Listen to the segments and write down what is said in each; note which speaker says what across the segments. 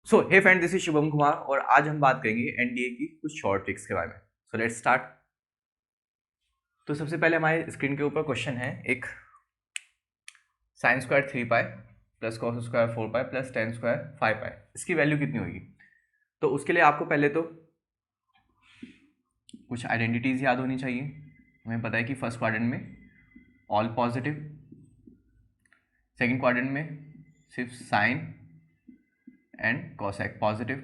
Speaker 1: So hey friend, this is Shubham Kumar और आज हम बात करेंगे एनडीए की कुछ शॉर्ट ट्रिक्स के बारे में। So let's start. तो सबसे पहले हमारे स्क्रीन के ऊपर क्वेश्चन है एक sine square 3 pi plus cos square 4 pi plus ten square 5 पाई। इसकी वैल्यू कितनी होगी? तो उसके लिए आपको पहले तो कुछ आइडेंटिटीज याद होनी चाहिए। हमें पता है कि फर्स्ट क्वाड्रेंट में ऑल पॉजिटिव, सेकेंड क्वाड्रेंट में सिर्फ sine and cosec positive,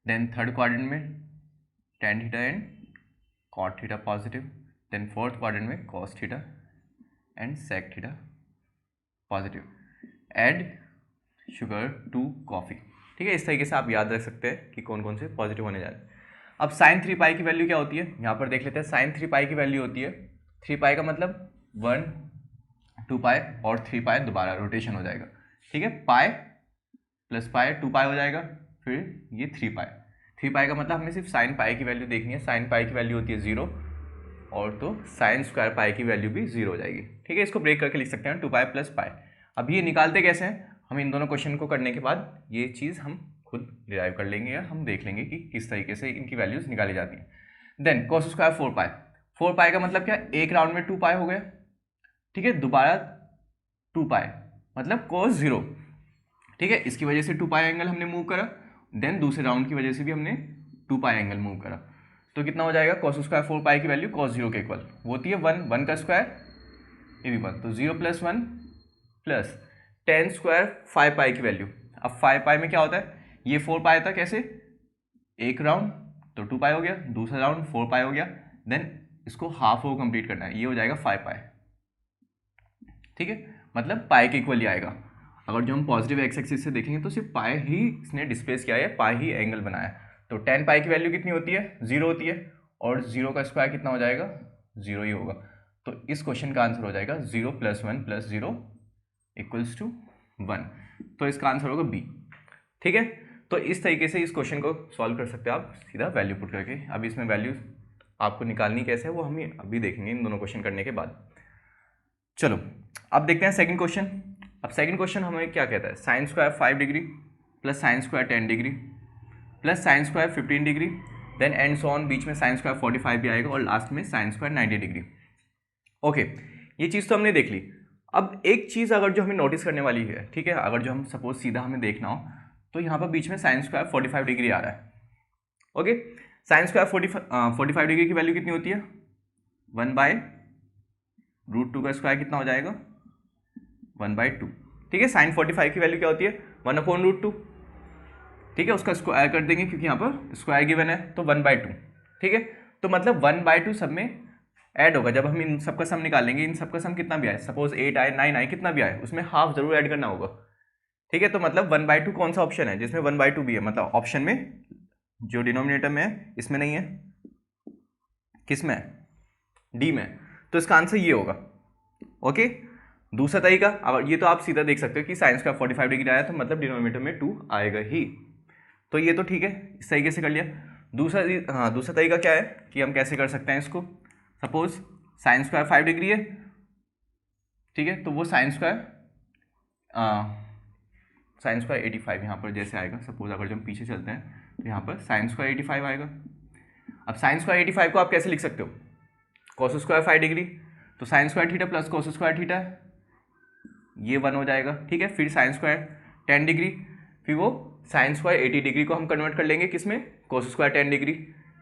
Speaker 1: then third quadrant में tan theta and cot theta positive, then fourth quadrant में cos theta and sec theta positive. Add sugar to coffee. ठीक है, इस तरीके से आप याद रख सकते हैं कि कौन कौन से पॉजिटिव होने जा रहे हैं। अब साइन 3 पाई की वैल्यू क्या होती है, यहाँ पर देख लेते हैं। साइन 3 पाई की वैल्यू होती है 3 पाई का मतलब 1 2 पाई और 3 पाई दोबारा रोटेशन हो जाएगा। ठीक है, पाई प्लस पाई 2 पाई हो जाएगा, फिर ये 3 पाई। 3 पाई का मतलब हमें सिर्फ साइन पाई की वैल्यू देखनी है। साइन पाई की वैल्यू होती है 0 और तो साइन स्क्वायर पाई की वैल्यू भी 0 हो जाएगी। ठीक है, इसको ब्रेक करके लिख सकते हैं 2 पाई प्लस पाई। अब ये निकालते कैसे हैं? हम इन दोनों क्वेश्चन को करने के बाद ये चीज़ हम खुद डिराइव कर लेंगे या हम देख लेंगे कि किस तरीके से इनकी वैल्यूज निकाली जाती हैं। देन कॉस स्क्वायर 4 पाई। 4 पाई का मतलब क्या? एक राउंड में 2 पाई हो गया। ठीक है, दोबारा 2 पाई मतलब cos 0। ठीक है, इसकी वजह से 2 पाई एंगल हमने मूव करा, देन दूसरे राउंड की वजह से भी हमने 2 पाई एंगल मूव करा। तो कितना हो जाएगा? cos स्क्वायर 4 पाई की वैल्यू cos 0 के इक्वल होती है 1, 1 का स्क्वायर ये भी 1, तो 0 प्लस 1 प्लस टेन स्क्वायर 5 पाई की वैल्यू। अब 5 पाई में क्या होता है? ये 4 पाई था, कैसे? एक राउंड तो 2 पाई हो गया, दूसरा राउंड 4 पाई हो गया, देन इसको हाफ वो कंप्लीट करना है, ये हो जाएगा 5 पाई। ठीक है, मतलब पाई के इक्वल ही आएगा। अगर जो हम पॉजिटिव एक्स एक्सिस से देखेंगे तो सिर्फ पाई ही इसने डिस्प्लेस किया है, पाई ही एंगल बनाया है। तो 10 पाई की वैल्यू कितनी होती है? 0 होती है, और 0 का स्क्वायर कितना हो जाएगा? 0 ही होगा। तो इस क्वेश्चन का आंसर हो जाएगा 0 प्लस 1 प्लस 0 इक्वल्स टू 1। तो इसका आंसर होगा बी। ठीक है, तो इस तरीके से इस क्वेश्चन को सॉल्व कर सकते हैं आप सीधा वैल्यू पुट करके। अब इसमें वैल्यू आपको निकालनी कैसे है वो हम अभी देखेंगे इन दोनों क्वेश्चन करने के बाद। चलो अब देखते हैं सेकंड क्वेश्चन। अब सेकंड क्वेश्चन हमें क्या कहता है? Sine square 5 degree plus sine square 10 degree plus sine square 15 degree, then and so on, बीच में साइन स्क्वायर 45 भी आएगा और लास्ट में साइन स्क्वायर 90 डिग्री। ओके, ये चीज़ तो हमने देख ली। अब एक चीज़ अगर जो हमें नोटिस करने वाली है, ठीक है, अगर जो हम सपोज सीधा हमें देखना हो तो यहाँ पर बीच में साइन स्क्वायर 45 डिग्री आ रहा है। ओके, साइन स्क्वायर 45 डिग्री की वैल्यू कितनी होती है? 1/√2 का स्क्वायर कितना हो जाएगा? 1/2। ठीक है, साइन 45 की वैल्यू क्या होती है? 1/√2। ठीक है, उसका स्क्वायर कर देंगे क्योंकि यहाँ पर स्क्वायर गिवन है, तो 1/2। ठीक है, तो मतलब 1/2 सब में ऐड होगा। जब हम इन सब का सम निकालेंगे, इन सब का सम कितना भी आए, सपोज 8 आए 9 आए, कितना भी आए, उसमें हाफ जरूर ऐड करना होगा। ठीक है, तो मतलब 1/2 कौन सा ऑप्शन है जिसमें 1/2 भी है? मतलब ऑप्शन में जो डिनोमिनेटर में है, इसमें नहीं है, किस में है? डी में। तो इसका आंसर ये होगा। ओके, दूसरा तरीका, अगर ये तो आप सीधा देख सकते हो कि साइंस का 45 डिग्री आया तो मतलब डिनोमिनेटर में 2 आएगा ही। तो ये तो ठीक है, इस तरीके से कर लिया। दूसरा तरीका क्या है कि हम कैसे कर सकते हैं इसको? सपोज साइन स्क्वायर 5 डिग्री है, ठीक है, तो वो साइन स्क्वायर 85 यहाँ पर जैसे आएगा। सपोज अगर जो हम पीछे चलते हैं तो यहाँ पर साइन स्क्वायर 85 आएगा। अब साइन स्क्वायर 85 को आप कैसे लिख सकते हो? कॉस स्क्वायर 5 डिग्री, तो sign square theta plus cos square theta है, ये 1 हो जाएगा। ठीक है, फिर साइन स्क्वायर 10 डिग्री, फिर वो साइन स्क्वायर 80 डिग्री को हम कन्वर्ट कर लेंगे किस में? Cos square 10 degree.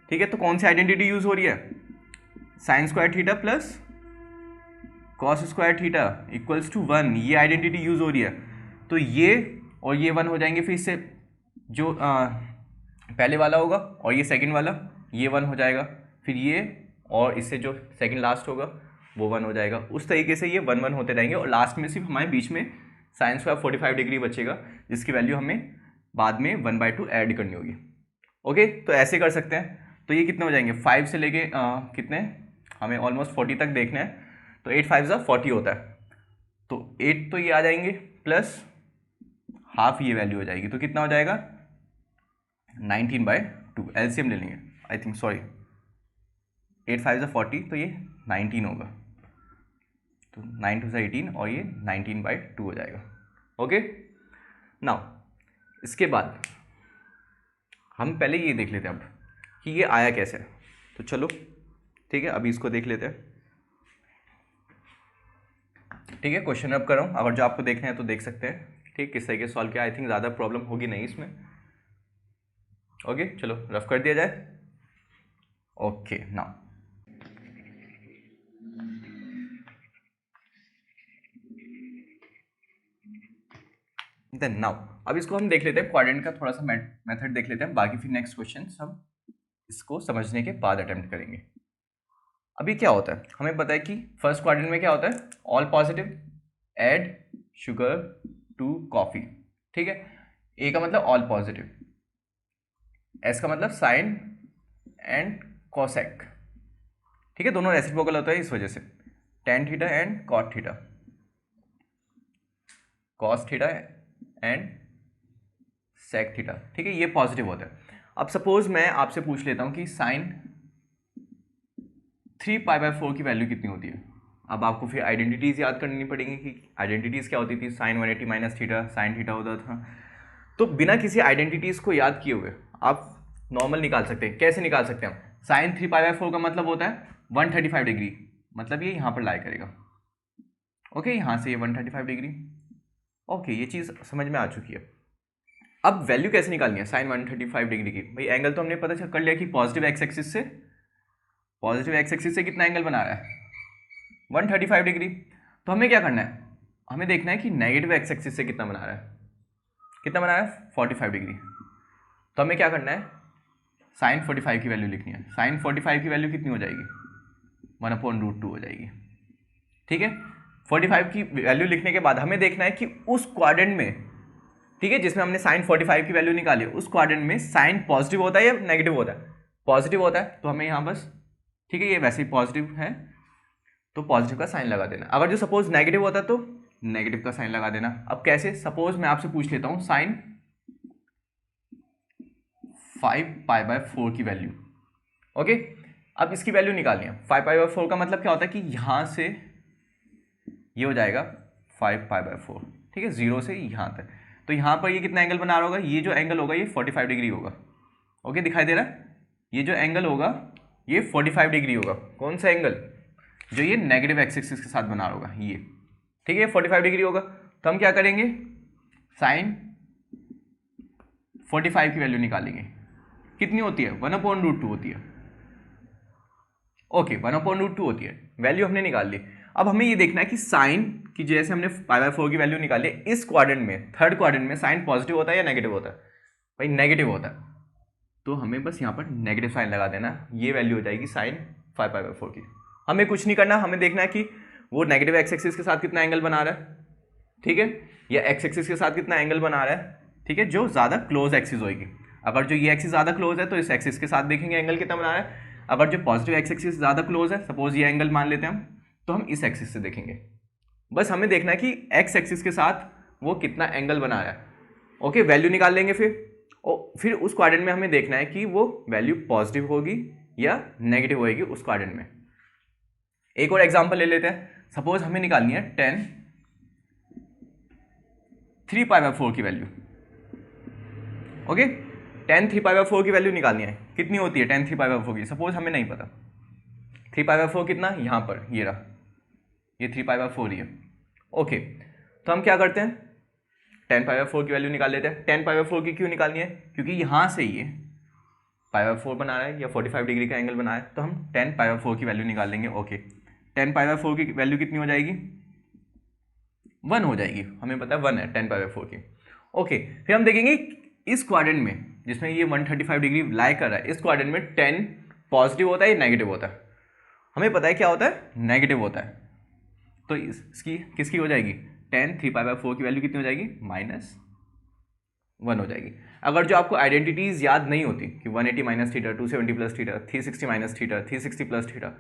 Speaker 1: ठीक है, तो कौन सी आइडेंटिटी यूज हो रही है? Sine square theta plus cos square theta equals to 1, ये आइडेंटिटी यूज हो रही है। तो ये और ये 1 हो जाएंगे, फिर इससे जो पहले वाला होगा और ये सेकंड वाला, ये 1 हो जाएगा, फिर ये और इससे जो सेकंड लास्ट होगा वो 1 हो जाएगा। उस तरीके से ये 1 1 होते रहेंगे और लास्ट में सिर्फ हमारे बीच में साइन स्क्वायर 45 डिग्री बचेगा, जिसकी वैल्यू हमें बाद में 1/2 ऐड करनी होगी। ओके, तो ऐसे कर सकते हैं। तो ये कितने हो जाएंगे? 5 से लेके कितने, हमें ऑलमोस्ट 40 तक देखना है, तो 8 5 40 होता है, तो 8 तो ये आ जाएंगे प्लस हाफ ये वैल्यू हो जाएगी, तो कितना हो जाएगा? 19/2। एलसीएम ले लेंगे, आई थिंक, सॉरी, 8 5 40, तो ये 19 होगा, तो 9 2 18 और ये 19/2 हो जाएगा। ओके, नाउ इसके बाद हम पहले ये देख लेते हैं अब कि ये आया कैसे है। तो चलो ठीक है, अभी इसको देख लेते हैं। ठीक है, क्वेश्चन रब कर रहा हूँ, अगर जो आपको देखना है तो देख सकते हैं। ठीक, किस तरीके से सॉल्व किया, आई थिंक ज़्यादा प्रॉब्लम होगी नहीं इसमें। ओके चलो रफ कर दिया जाए। ओके नाउ अब इसको हम देख लेते हैं, क्वाड्रेंट का थोड़ा सा मेथड देख लेते हैं, बाकी फिर नेक्स्ट क्वेश्चन हम इसको समझने के बाद अटेम्प्ट करेंगे। अभी क्या होता है, हमें पता है कि फर्स्ट क्वाड्रेंट में क्या होता है, all positive, add sugar to coffee. ठीक है, ए का मतलब ऑल पॉजिटिव, एस का मतलब साइन एंड कोसेक। ठीक है, दोनों रेसिप्रोकल होता है इस वजह से, tan theta and cot theta, cos theta and sec theta. ठीक है, ये पॉजिटिव होता है। अब सपोज मैं आपसे पूछ लेता हूं कि साइन 3π/4 की वैल्यू कितनी होती है। अब आपको फिर आइडेंटिटीज याद करनी पड़ेंगी कि आइडेंटिटीज क्या होती थी, sine 180 minus theta sine theta होता था। तो बिना किसी आइडेंटिटीज को याद किए हुए आप नॉर्मल निकाल सकते हैं। कैसे निकाल सकते हैं हम, साइन 3π/4 का मतलब होता है 135 डिग्री, मतलब ये यहाँ पर लाई करेगा। ओके, यहाँ से ये 135 डिग्री। ओके, ये चीज़ समझ में आ चुकी है। अब वैल्यू कैसे निकालनी है साइन 135 डिग्री की, भाई एंगल तो हमने पता कर लिया कि पॉजिटिव एक्स एक्सिस से कितना एंगल बना रहा है, 135 डिग्री। तो हमें क्या करना है, हमें देखना है कि नेगेटिव एक्स एक्सिस से कितना बना रहा है, 45 डिग्री। तो हमें क्या करना है, साइन 45 की वैल्यू लिखनी है। साइन 45 की वैल्यू कितनी हो जाएगी, 1/√2 हो जाएगी। ठीक है, 45 की वैल्यू लिखने के बाद हमें देखना है कि उस क्वाड्रेंट में, ठीक है, जिसमें हमने साइन 45 की वैल्यू निकाली, उस क्वाड्रेंट में साइन पॉजिटिव होता है या नेगेटिव होता है, पॉजिटिव होता है। तो हमें यहाँ बस, ठीक है, ये वैसे ही पॉजिटिव है तो पॉजिटिव का साइन लगा देना। अगर जो सपोज नेगेटिव होता तो नेगेटिव का साइन लगा देना। अब कैसे, सपोज मैं आपसे पूछ लेता हूँ साइन 5π/4 की वैल्यू। ओके, अब इसकी वैल्यू निकालनी है। 5π/4 का मतलब क्या होता है कि यहाँ से ये हो जाएगा 5π/4। ठीक है, 0 से यहाँ तक। तो यहाँ पर ये कितना एंगल बना रहा होगा, ये जो एंगल होगा ये 45 डिग्री होगा। ओके, दिखाई दे रहा है, ये जो एंगल होगा ये 45 डिग्री होगा। कौन सा एंगल, जो ये नेगेटिव एक्स एक्सिस के साथ बना रहा होगा ये। ठीक है, 45 डिग्री होगा। तो हम क्या करेंगे, साइन 45 की वैल्यू निकालेंगे। कितनी होती है, 1/√2 होती है। ओके, 1/√2 होती है, वैल्यू हमने निकाल ली। अब हमें ये देखना है कि साइन की, जैसे हमने π/4 की वैल्यू निकाली, इस क्वाड्रेंट में, थर्ड क्वाड्रेंट में साइन पॉजिटिव होता है या नेगेटिव होता है, भाई नेगेटिव होता है। तो हमें बस यहाँ पर नेगेटिव साइन लगा देना, ये वैल्यू हो जाएगी साइन 5π/4 की। हमें कुछ नहीं करना, हमें देखना है कि वो नेगेटिव एक्स एक्सिस के साथ कितना एंगल बना रहा है, ठीक है, या एक्स एक्सिस के साथ कितना एंगल बना रहा है। ठीक है, जो ज़्यादा क्लोज एक्सिस होगी, अगर जो ये एक्सिस ज़्यादा क्लोज है तो इस एक्सिस के साथ देखेंगे एंगल कितना बना रहा है। अगर जो पॉजिटिव एक्स एक्सिस ज़्यादा क्लोज है, सपोज ये एंगल मान लेते हैं हम, तो हम इस एक्सिस से देखेंगे। बस हमें देखना है कि एक्स एक्सिस के साथ वो कितना एंगल बना रहा है। ओके, वैल्यू निकाल लेंगे फिर उस क्वाड्रेंट में हमें देखना है कि वो वैल्यू पॉजिटिव होगी या नेगेटिव होगी उस क्वाड्रेंट में। एक और एग्जांपल ले लेते हैं, सपोज हमें निकालनी है 3π/4 की वैल्यू। ओके, 3π/4 की वैल्यू निकालनी है, कितनी होती है 3π/4 की, सपोज हमें नहीं पता 3π/4 कितना, यहाँ पर ये रहा, ये 3π/4 ही है। ओके, तो हम क्या करते हैं, 10π/4 की वैल्यू निकाल लेते हैं। 10π/4 की क्यों निकालनी है, क्योंकि यहाँ से ये π/4 बना रहा है या 45 डिग्री का एंगल बना है, तो हम 10π/4 की वैल्यू निकाल लेंगे। ओके, 10π/4 की वैल्यू कितनी हो जाएगी, 1 हो जाएगी, हमें पता है 1 है 10π/4 की। ओके, फिर हम देखेंगे इस क्वाड्रेंट में, जिसमें ये 135 डिग्री लाई कर रहा है, इस क्वाड्रेंट में 10 पॉजिटिव होता है या नेगेटिव होता है, हमें पता है क्या होता है, नेगेटिव होता है। तो इसकी किसकी हो जाएगी, 3π/4 की वैल्यू कितनी हो जाएगी, -1 हो जाएगी। अगर जो आपको आइडेंटिटीज याद नहीं होती कि 180 minus theta, 270 plus theta, 360 minus theta, 360 plus theta,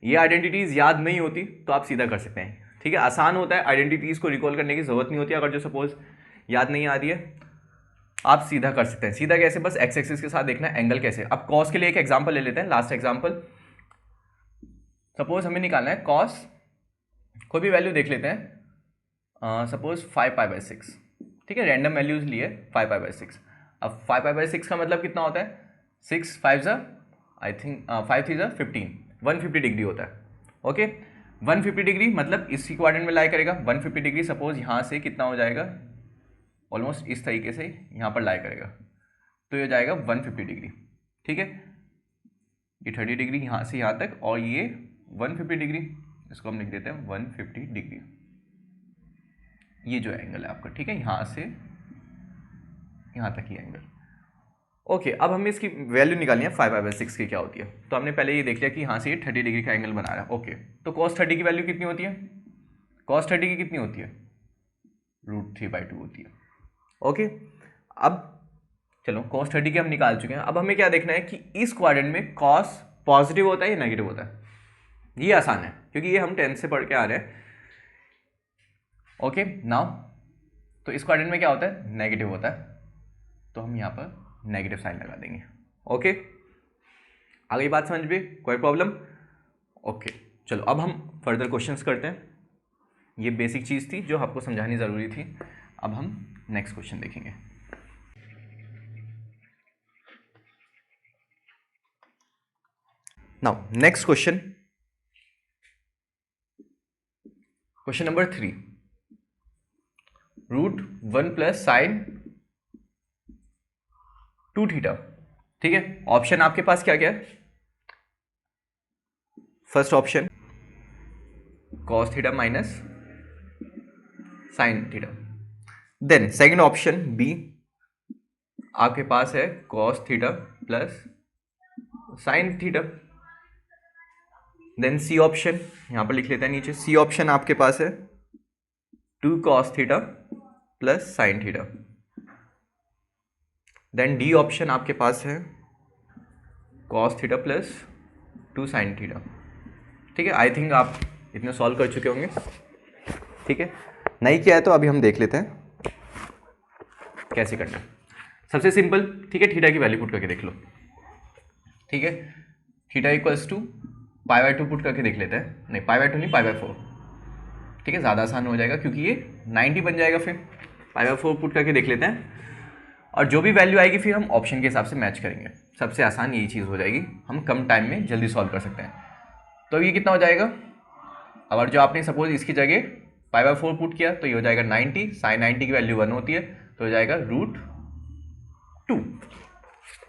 Speaker 1: ये आइडेंटिटीज याद नहीं होती तो आप सीधा कर सकते हैं। ठीक है, आसान होता है, आइडेंटिटीज को रिकॉल करने की जरूरत नहीं होती। अगर जो सपोज याद नहीं आ रही है, आप सीधा कर सकते हैं। सीधा कैसे, बस एक्स एक्सिस के साथ देखना है एंगल कैसे। अब कॉस के लिए एक एग्जांपल ले लेते हैं, लास्ट एग्जांपल। सपोज हमें निकालना है कॉस, कोई भी वैल्यू देख लेते हैं, सपोज 5π/6। ठीक है, रैंडम वैल्यूज लिए 5π/6। अब 5π/6 का मतलब कितना होता है, 6 5 आई थिंक 5 3 15, 150 डिग्री होता है। ओके 150 डिग्री मतलब इसी क्वाड्रेंट में लाई करेगा। 150 डिग्री सपोज यहाँ से कितना हो जाएगा, ऑलमोस्ट इस तरीके से यहाँ पर लाई करेगा, तो ये हो जाएगा 150 डिग्री। ठीक है, ये 30 डिग्री यहाँ से यहाँ तक, और ये 150 डिग्री, इसको हम लिख देते हैं 150 डिग्री। ये जो एंगल है आपका, ठीक है, यहाँ से यहाँ तक ये एंगल। ओके अब हमें इसकी वैल्यू निकालनी है 5π/6 की क्या होती है। तो हमने पहले ये देख लिया कि यहाँ से ये 30 डिग्री का एंगल बना रहा है। ओके तो cos 30 की वैल्यू कितनी होती है, cos 30 की कितनी होती है, √3/2 होती है। ओके अब चलो cos 30 की हम निकाल चुके हैं। अब हमें क्या देखना है कि इस क्वाड्रेंट में cos पॉजिटिव होता है या नेगेटिव होता है। ये आसान है क्योंकि ये हम 10th से पढ़ के आ रहे हैं। ओके नाउ तो इस क्वाड्रेंट में क्या होता है, नेगेटिव होता है, तो हम यहाँ पर नेगेटिव साइन लगा देंगे। ओके आगे बात समझ में, कोई प्रॉब्लम। ओके चलो अब हम फर्दर क्वेश्चंस करते हैं। ये बेसिक चीज़ थी जो आपको समझानी ज़रूरी थी। अब हम नेक्स्ट क्वेश्चन देखेंगे। Now next question, question number 3, √1 + sin 2θ। ठीक है, ऑप्शन आपके पास क्या क्या है, first option cos θ - sin θ, then second option B आपके पास है cos θ + sin θ, then C option यहां पर लिख लेते हैं नीचे, सी ऑप्शन आपके पास है 2 cos θ + sin θ, then D option आपके पास है cos θ + 2 sin θ। ठीक है, आई थिंक आप इतने सॉल्व कर चुके होंगे। ठीक है, नहीं किया है तो अभी हम देख लेते हैं कैसे करना है। सबसे सिंपल, ठीक है, थीटा की वैल्यू पुट करके देख लो। ठीक है, थीटा = π/2 पुट करके देख लेते हैं, नहीं π/2 नहीं π/4। ठीक है, ज़्यादा आसान हो जाएगा क्योंकि ये 90 बन जाएगा। फिर π/4 पुट करके देख लेते हैं, और जो भी वैल्यू आएगी फिर हम ऑप्शन के हिसाब से मैच करेंगे। सबसे आसान यही चीज़ हो जाएगी, हम कम टाइम में जल्दी सॉल्व कर सकते हैं। तो ये कितना हो जाएगा, अगर जो आपने सपोज इसकी जगह π/4 पुट किया तो ये हो जाएगा 90, sin 90 की वैल्यू 1 होती है तो हो जाएगा √2।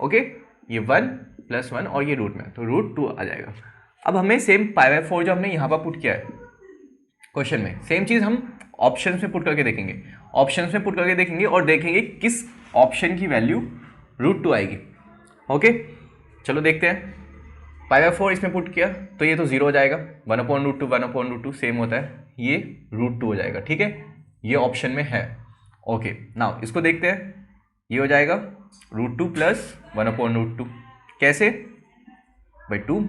Speaker 1: ओके, ये 1 + 1 और ये रूट में तो √2 आ जाएगा। अब हमें सेम π/4 जो हमने यहाँ पर पुट किया है क्वेश्चन में, सेम चीज़ हम ऑप्शंस में पुट करके देखेंगे। ऑप्शंस में पुट करके देखेंगे और देखेंगे किस ऑप्शन की वैल्यू √2 आएगी। ओके चलो देखते हैं। π/4 इसमें पुट किया तो ये तो 0 हो जाएगा, 1/√2 1/√2 सेम होता है, ये √2 हो जाएगा। ठीक है, ये ऑप्शन में है। ओके नाउ इसको देखते हैं, ये हो जाएगा √2 + 1/√2, कैसे भाई 2,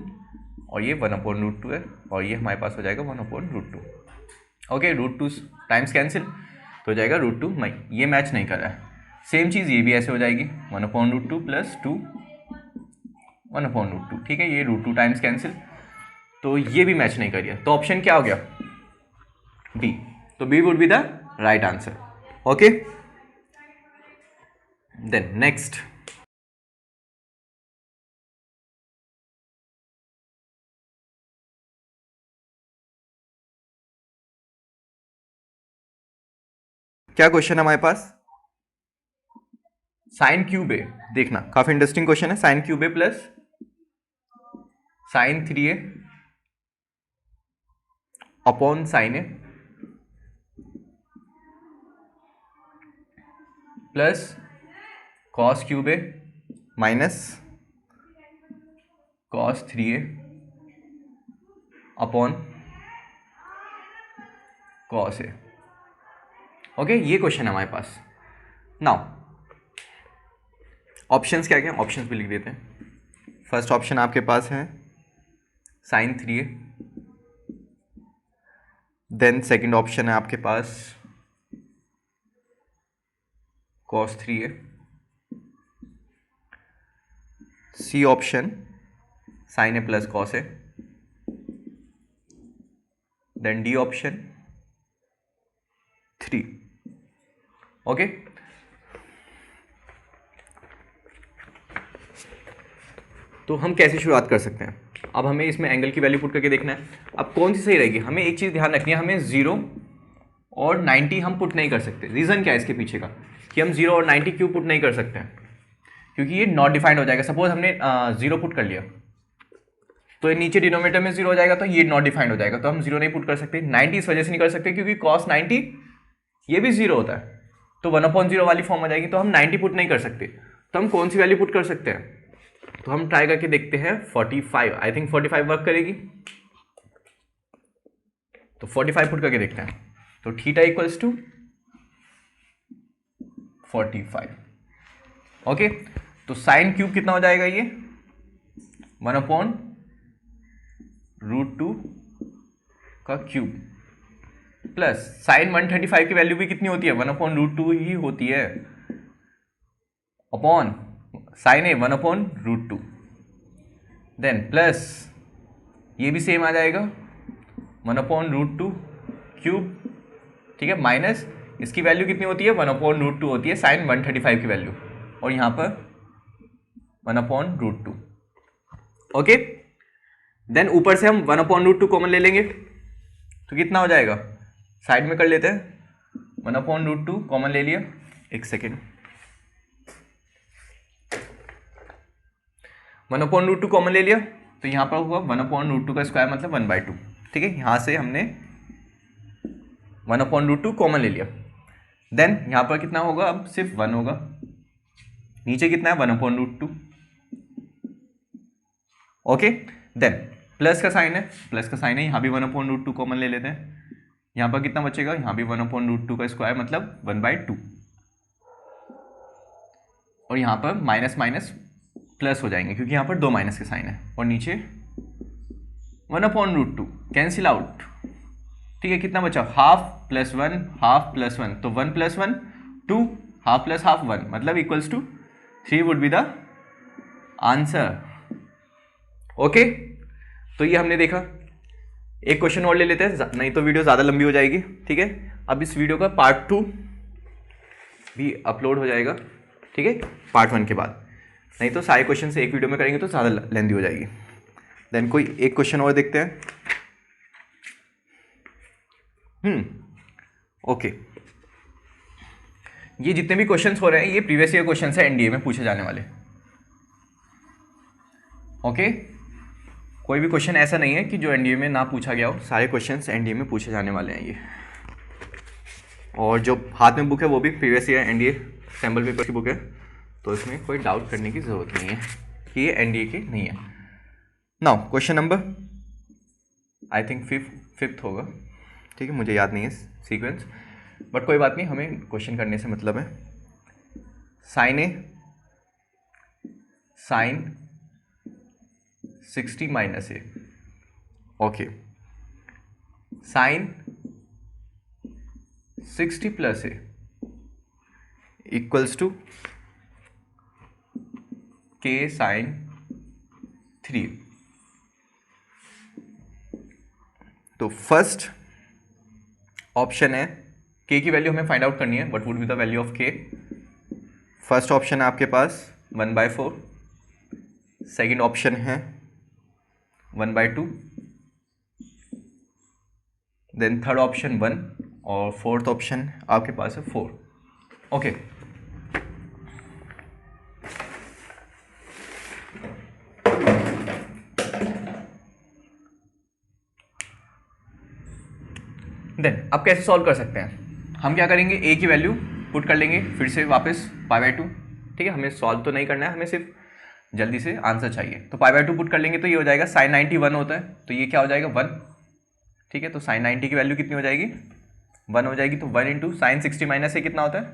Speaker 1: और ये 1/√2 है, और ये हमारे पास हो जाएगा 1/√2। ओके √2 टाइम्स कैंसिल तो हो जाएगा √2, ये मैच नहीं कर रहा है। सेम चीज़ ये भी ऐसे हो जाएगी 1/√2 + 2 1/√2। ठीक है, ये √2 टाइम्स कैंसिल, तो ये भी मैच नहीं करिए, तो ऑप्शन क्या हो गया, बी। तो B would be the right answer. Okay then next, क्या क्वेश्चन है हमारे पास, sin क्यूब ए। देखना काफी इंटरेस्टिंग क्वेश्चन है। sin cube A + sin 3a upon sin a plus cos cube A minus cos 3a upon cos a। Okay ये question है हमारे पास। नाउ ऑप्शंस क्या क्या, ऑप्शंस भी लिख देते हैं। फर्स्ट ऑप्शन आपके पास है sin 3a, then second option है आपके पास cos 3a, C option sin a + cos a, then D option 3। Okay, तो हम कैसे शुरुआत कर सकते हैं? अब हमें इसमें एंगल की वैल्यू पुट करके देखना है। अब कौन सी सही रहेगी, हमें एक चीज़ ध्यान रखनी है, हमें 0 और 90 हम पुट नहीं कर सकते। रीज़न क्या है इसके पीछे का कि हम 0 और 90 क्यों पुट नहीं कर सकते हैं? क्योंकि ये नॉट डिफाइंड हो जाएगा। सपोज हमने 0 पुट कर लिया तो ये नीचे डिनोमिनेटर में 0 हो जाएगा, तो ये नॉट डिफाइंड हो जाएगा, तो हम 0 नहीं पुट कर सकते। 90 इस वजह से नहीं कर सकते क्योंकि cos 90 ये भी 0 होता है, तो 1/0 वाली फॉर्म हो जाएगी, तो हम 90 पुट नहीं कर सकते। तो हम कौन सी वैल्यू पुट कर सकते हैं? तो हम ट्राई करके देखते हैं 45। आई थिंक 45 वर्क करेगी, तो 45 पुट करके देखते हैं। तो थीटा इक्वल्स टू 45। ओके, तो साइन क्यूब कितना हो जाएगा, ये 1/√2 का क्यूब प्लस साइन 135 की वैल्यू भी कितनी होती है, 1/√2 ही होती है, अपॉन साइन ए 1/√2, देन प्लस ये भी सेम आ जाएगा 1/√2 क्यूब, ठीक है, माइनस इसकी वैल्यू कितनी होती है, 1/√2 होती है साइन 135 की वैल्यू, और यहाँ पर 1/√2। ओके, देन ऊपर से हम 1/√2 कॉमन ले लेंगे, तो कितना हो जाएगा, साइड में कर लेते हैं, 1/√2 कॉमन ले लिया, एक सेकेंड, 1/√2 कॉमन ले लिया, तो यहाँ पर हुआ 1/√2 का स्क्वायर मतलब 1/2, ठीक है, यहाँ से हमने 1/√2 कॉमन ले लिया। देन यहाँ पर कितना होगा, अब सिर्फ 1 होगा, नीचे कितना है 1/√2। ओके, देन प्लस का साइन है, प्लस का साइन है, यहाँ भी 1/√2 कॉमन ले लेते हैं, यहाँ पर कितना बचेगा, यहाँ भी 1/√2 का स्क्वायर मतलब 1/2, और यहाँ पर माइनस माइनस प्लस हो जाएंगे क्योंकि यहाँ पर 2 माइनस के साइन है, और नीचे 1/√2 कैंसिल आउट, ठीक है, कितना बचा, हाफ प्लस 1 हाफ प्लस 1, तो 1 + 1 2, हाफ प्लस हाफ 1 मतलब equals to 3 would be the answer. Okay, तो ये हमने देखा। एक क्वेश्चन और ले लेते हैं, नहीं तो वीडियो ज़्यादा लंबी हो जाएगी, ठीक है। अब इस वीडियो का पार्ट 2 भी अपलोड हो जाएगा, ठीक है, पार्ट 1 के बाद, नहीं तो सारे क्वेश्चन से एक वीडियो में करेंगे तो ज़्यादा लेंदी हो जाएगी। देन कोई एक क्वेश्चन और देखते हैं। ओके, ये जितने भी क्वेश्चंस हो रहे हैं ये प्रीवियस ईयर क्वेश्चंस है, एनडीए में पूछे जाने वाले। ओके, कोई भी क्वेश्चन ऐसा नहीं है कि जो एनडीए में ना पूछा गया हो, सारे क्वेश्चंस एनडीए में पूछे जाने वाले हैं ये। और जो हाथ में बुक है वो भी previous year NDA sample paper की बुक है, तो इसमें कोई डाउट करने की ज़रूरत नहीं है कि ये एनडीए की नहीं है। Now question number I think fifth होगा, ठीक है, मुझे याद नहीं है सीक्वेंस, बट कोई बात नहीं, हमें क्वेश्चन करने से मतलब है। Sine A sine 60 minus A, okay, sine 60 plus A equals to के साइन 3। तो फर्स्ट ऑप्शन है, के की वैल्यू हमें फाइंड आउट करनी है, what would be the value of के। फर्स्ट ऑप्शन है आपके पास 1/4, सेकेंड ऑप्शन है 1/2, देन थर्ड ऑप्शन 1, और फोर्थ ऑप्शन आपके पास है 4। ओके, देन अब कैसे सॉल्व कर सकते हैं? हम क्या करेंगे, ए की वैल्यू पुट कर लेंगे फिर से वापस π/2, ठीक है, हमें सॉल्व तो नहीं करना है, हमें सिर्फ जल्दी से आंसर चाहिए। तो π/2 पुट कर लेंगे तो ये हो जाएगा साइन 90 1 होता है, तो ये क्या हो जाएगा 1, ठीक है, तो साइन 90 की वैल्यू कितनी हो जाएगी 1 हो जाएगी, तो 1 इंटू साइन 60 माइनस ए कितना होता है,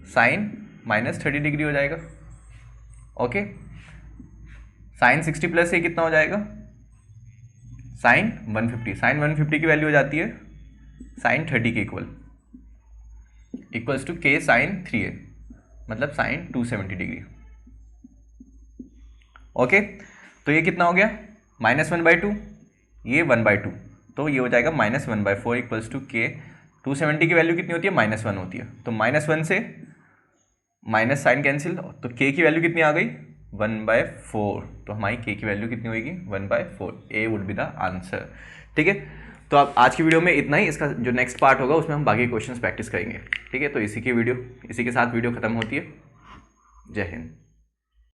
Speaker 1: साइन -30 डिग्री हो जाएगा। ओके, साइन 60 प्लस ए कितना हो जाएगा, साइन 150, साइन 150 की वैल्यू हो जाती है साइन 30 के इक्वल्स टू के साइन 3a मतलब साइन 270 डिग्री। ओके, तो ये कितना हो गया -1/2, ये 1/2, तो ये हो जाएगा -1/4 इक्वल्स टू के 270 की वैल्यू कितनी होती है, -1 होती है, तो -1 से माइनस साइन कैंसिल, तो k की वैल्यू कितनी आ गई 1/4, तो हमारी k की वैल्यू कितनी होगी 1/4, ए वुड बी द आंसर। ठीक है, तो अब आज की वीडियो में इतना ही, इसका जो नेक्स्ट पार्ट होगा उसमें हम बाकी क्वेश्चंस प्रैक्टिस करेंगे। ठीक है, तो इसी के साथ वीडियो खत्म होती है। जय हिंद।